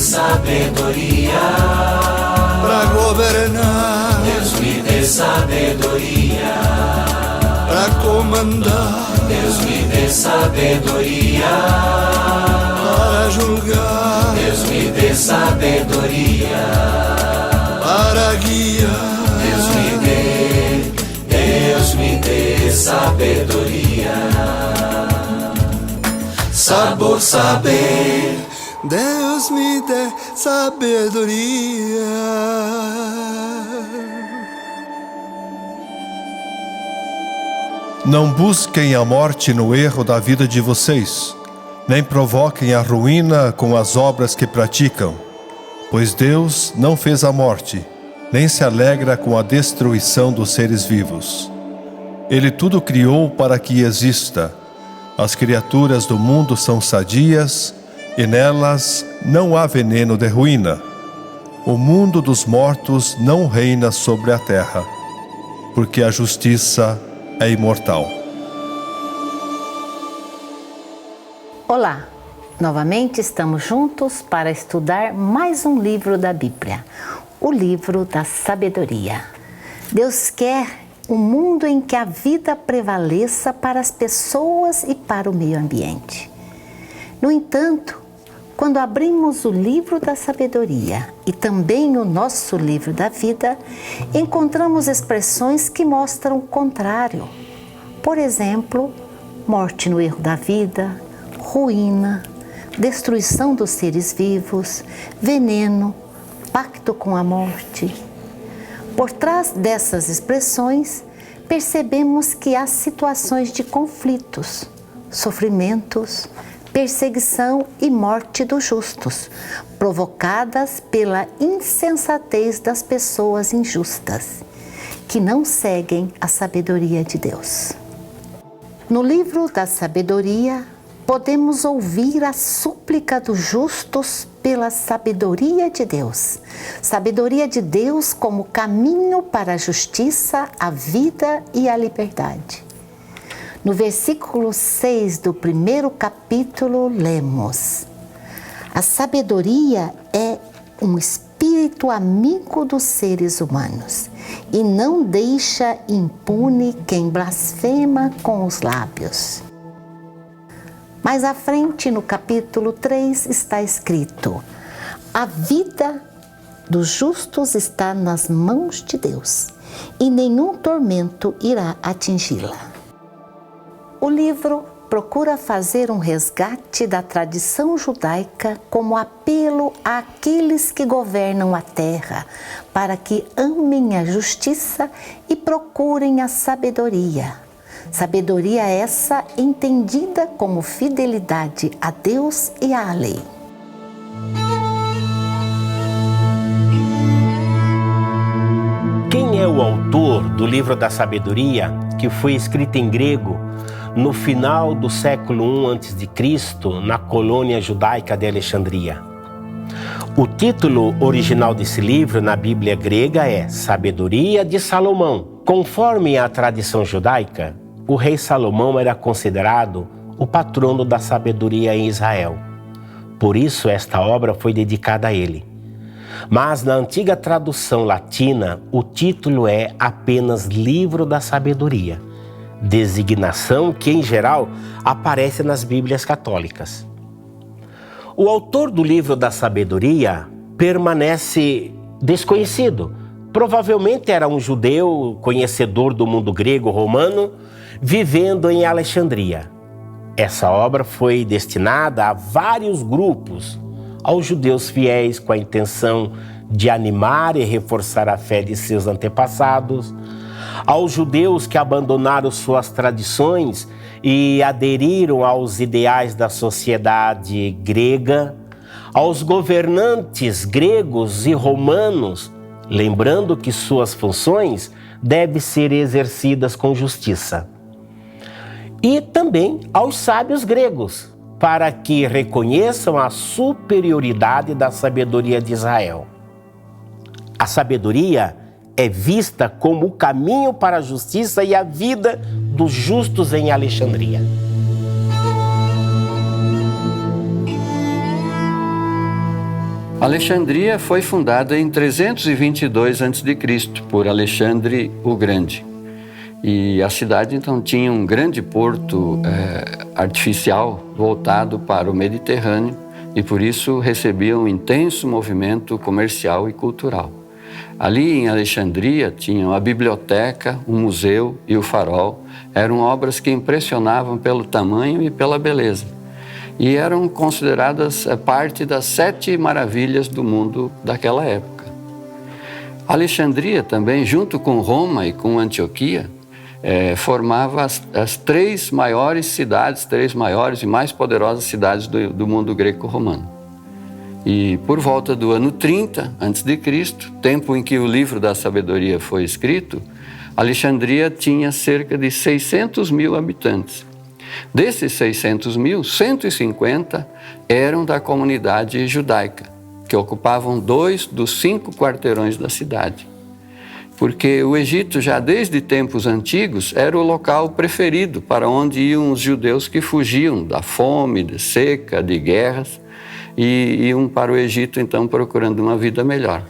sabedoria para governar, Deus me dê sabedoria para comandar, Deus me dê sabedoria para julgar, Deus me dê sabedoria para guiar. Deus me dê sabedoria. Sabor, saber, Deus me dê sabedoria. Não busquem a morte no erro da vida de vocês, nem provoquem a ruína com as obras que praticam, pois Deus não fez a morte, nem se alegra com a destruição dos seres vivos. Ele tudo criou para que exista. As criaturas do mundo são sadias, e nelas não há veneno de ruína. O mundo dos mortos não reina sobre a terra, porque a justiça é imortal. Olá, novamente estamos juntos para estudar mais um livro da Bíblia, o livro da sabedoria. Deus quer um mundo em que a vida prevaleça para as pessoas e para o meio ambiente. No entanto, quando abrimos o livro da sabedoria e também o nosso livro da vida, encontramos expressões que mostram o contrário. Por exemplo, morte no erro da vida, ruína, destruição dos seres vivos, veneno, pacto com a morte. Por trás dessas expressões, percebemos que há situações de conflitos, sofrimentos, perseguição e morte dos justos, provocadas pela insensatez das pessoas injustas, que não seguem a sabedoria de Deus. No livro da sabedoria, podemos ouvir a súplica dos justos pela sabedoria de Deus. Sabedoria de Deus como caminho para a justiça, a vida e a liberdade. No versículo 6 do primeiro capítulo, lemos: a sabedoria é um espírito amigo dos seres humanos e não deixa impune quem blasfema com os lábios. Mais à frente, no capítulo 3, está escrito: a vida dos justos está nas mãos de Deus, e nenhum tormento irá atingi-la. O livro procura fazer um resgate da tradição judaica como apelo àqueles que governam a terra, para que amem a justiça e procurem a sabedoria. Sabedoria essa entendida como fidelidade a Deus e à lei. Quem é o autor do livro da sabedoria, que foi escrito em grego no final do século I a.C., na colônia judaica de Alexandria? O título original desse livro na Bíblia grega é Sabedoria de Salomão. Conforme a tradição judaica, o rei Salomão era considerado o patrono da sabedoria em Israel. Por isso, esta obra foi dedicada a ele. Mas na antiga tradução latina, o título é apenas Livro da Sabedoria, designação que, em geral, aparece nas Bíblias católicas. O autor do Livro da Sabedoria permanece desconhecido. Provavelmente era um judeu conhecedor do mundo grego-romano, vivendo em Alexandria. Essa obra foi destinada a vários grupos, aos judeus fiéis com a intenção de animar e reforçar a fé de seus antepassados, aos judeus que abandonaram suas tradições e aderiram aos ideais da sociedade grega, aos governantes gregos e romanos, lembrando que suas funções devem ser exercidas com justiça. E também aos sábios gregos, para que reconheçam a superioridade da sabedoria de Israel. A sabedoria é vista como o caminho para a justiça e a vida dos justos em Alexandria. Alexandria foi fundada em 322 a.C. por Alexandre o Grande. E a cidade então tinha um grande porto artificial voltado para o Mediterrâneo e por isso recebia um intenso movimento comercial e cultural. Ali em Alexandria tinham a biblioteca, o museu e o farol. Eram obras que impressionavam pelo tamanho e pela beleza. E eram consideradas parte das 7 maravilhas do mundo daquela época. Alexandria também, junto com Roma e com Antioquia, formava as 3 maiores e mais poderosas cidades do mundo greco-romano. E por volta do ano 30 a.C., tempo em que o livro da sabedoria foi escrito, Alexandria tinha cerca de 600 mil habitantes. Desses 600 mil, 150 eram da comunidade judaica, que ocupavam 2 dos 5 quarteirões da cidade. Porque o Egito, já desde tempos antigos, era o local preferido para onde iam os judeus que fugiam da fome, de seca, de guerras, e iam para o Egito, então, procurando uma vida melhor.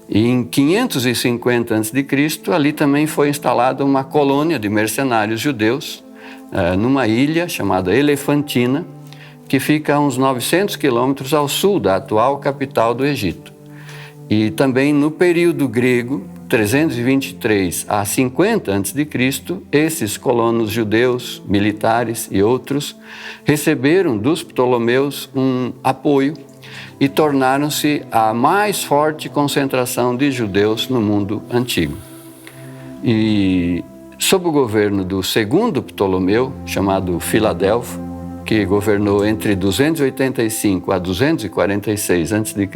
E em 550 a.C., ali também foi instalada uma colônia de mercenários judeus, numa ilha chamada Elefantina, que fica a uns 900 quilômetros ao sul da atual capital do Egito. E também no período grego, 323 a 50 a.C., esses colonos judeus, militares e outros receberam dos Ptolomeus um apoio e tornaram-se a mais forte concentração de judeus no mundo antigo. E sob o governo do segundo Ptolomeu, chamado Filadelfo, que governou entre 285 a 246 a.C.,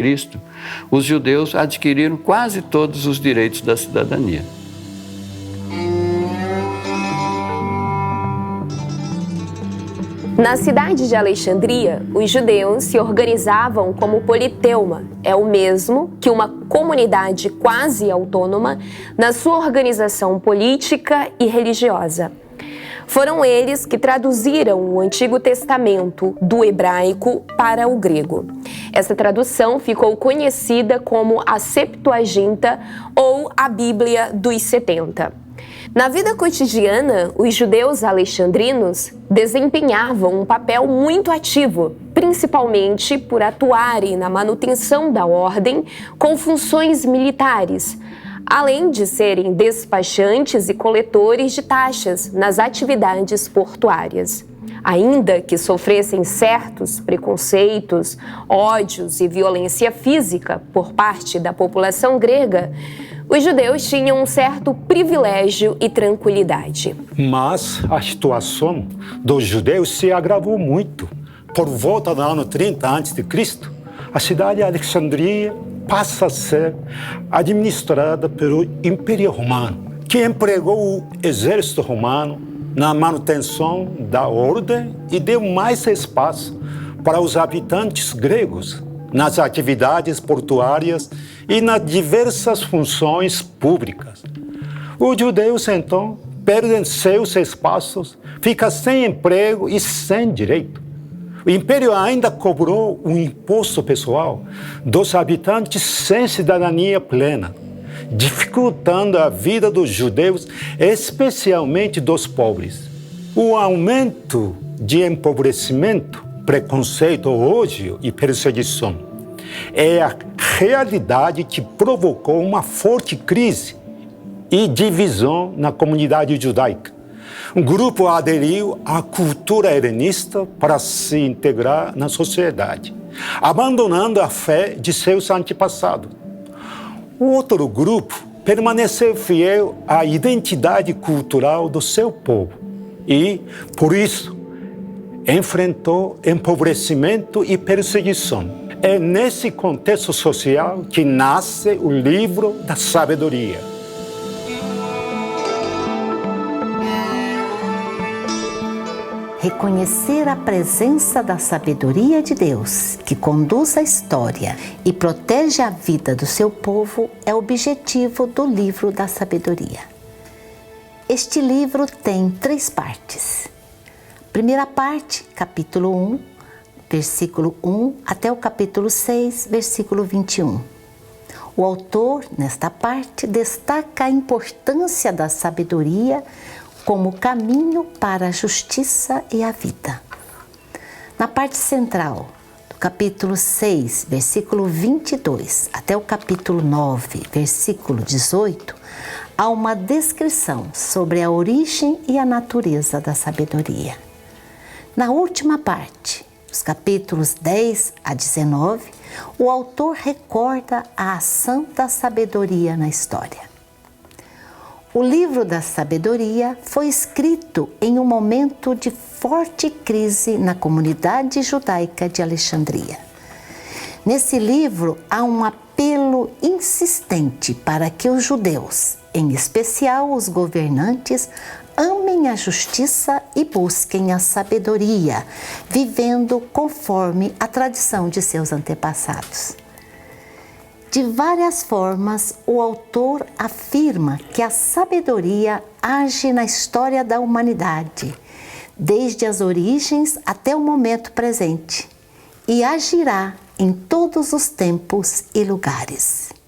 os judeus adquiriram quase todos os direitos da cidadania. Na cidade de Alexandria, os judeus se organizavam como politeuma, é o mesmo que uma comunidade quase autônoma na sua organização política e religiosa. Foram eles que traduziram o Antigo Testamento do hebraico para o grego. Essa tradução ficou conhecida como a Septuaginta ou a Bíblia dos 70. Na vida cotidiana, os judeus alexandrinos desempenhavam um papel muito ativo, principalmente por atuarem na manutenção da ordem com funções militares, além de serem despachantes e coletores de taxas nas atividades portuárias. Ainda que sofressem certos preconceitos, ódios e violência física por parte da população grega, os judeus tinham um certo privilégio e tranquilidade. Mas a situação dos judeus se agravou muito. Por volta do ano 30 a.C., a cidade de Alexandria passa a ser administrada pelo Império Romano, que empregou o exército romano na manutenção da ordem e deu mais espaço para os habitantes gregos nas atividades portuárias e nas diversas funções públicas. Os judeus, então, perdem seus espaços, ficam sem emprego e sem direito. O Império ainda cobrou um imposto pessoal dos habitantes sem cidadania plena, dificultando a vida dos judeus, especialmente dos pobres. O aumento de empobrecimento, preconceito, ódio e perseguição é a realidade que provocou uma forte crise e divisão na comunidade judaica. Um grupo aderiu à cultura helenista para se integrar na sociedade, abandonando a fé de seus antepassados. O outro grupo permaneceu fiel à identidade cultural do seu povo e, por isso, enfrentou empobrecimento e perseguição. É nesse contexto social que nasce o livro da sabedoria. Reconhecer a presença da sabedoria de Deus, que conduz a história e protege a vida do seu povo, é o objetivo do livro da sabedoria. Este livro tem 3 partes. Primeira parte, capítulo 1, versículo 1 até o capítulo 6, versículo 21. O autor, nesta parte, destaca a importância da sabedoria como caminho para a justiça e a vida. Na parte central, do capítulo 6, versículo 22, até o capítulo 9, versículo 18, há uma descrição sobre a origem e a natureza da sabedoria. Na última parte, os capítulos 10 a 19, o autor recorda a ação da sabedoria na história. O livro da sabedoria foi escrito em um momento de forte crise na comunidade judaica de Alexandria. Nesse livro há um apelo insistente para que os judeus, em especial os governantes, amem a justiça e busquem a sabedoria, vivendo conforme a tradição de seus antepassados. De várias formas, o autor afirma que a sabedoria age na história da humanidade, desde as origens até o momento presente, e agirá em todos os tempos e lugares.